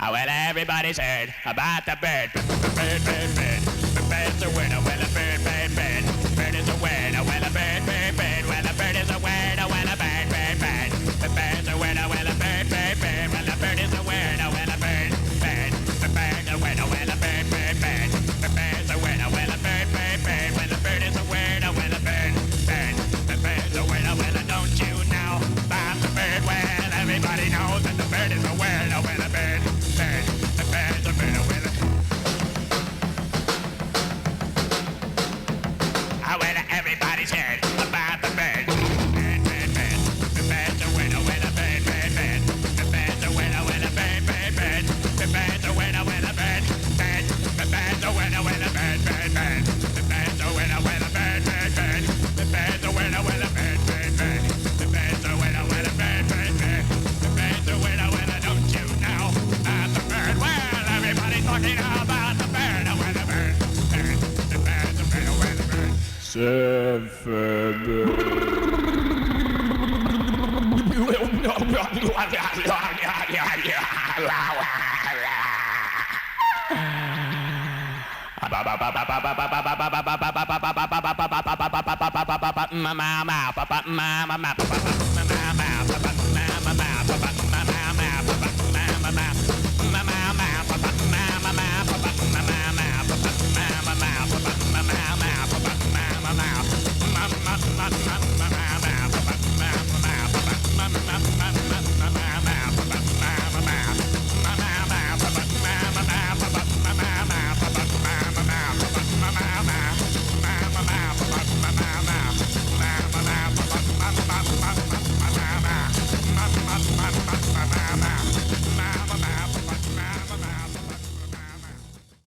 Well, everybody's heard about the bird. Bird, bird, bird. The bird's a winner. Well, a bird, bird, bird. Bird is a winner. Well, a bird, bird, bird. Well, a bird is a winner. Well, a bird, bird, bird. The bird's a winner. Well, a bird, bird, bird. Well, a bird is a winner. Well, a bird, bird. The bird's a winner. Well, a bird, bird, bird. The bird's a winner. Well, a bird, bird, bird. Well, a bird is a winner. Well, a bird, bird. The bird's a winner. Well, don't you know about the bird? Well, everybody knows that the bird is a winner. Well, a bird. The bird's a winner with it. Well, everybody's heard about the bird. Bird, bird, bird. The bird's a winner with a bird, bird, bird. The bird's a winner with a bird, bird, bird. The bird's a winner with a bird, bird. The bird's a winner with a bird, bird, bird. The bird's a winner with a bird, bird, bird. The bird's a winner with a bird, bird, bird. The bird's a winner with a bird, bird, bird. The bird's a winner with a don't you know about the bird? Well, everybody's talking about the bird, with a bird, bird. The bird's a winner with a bird. Surfin. Mama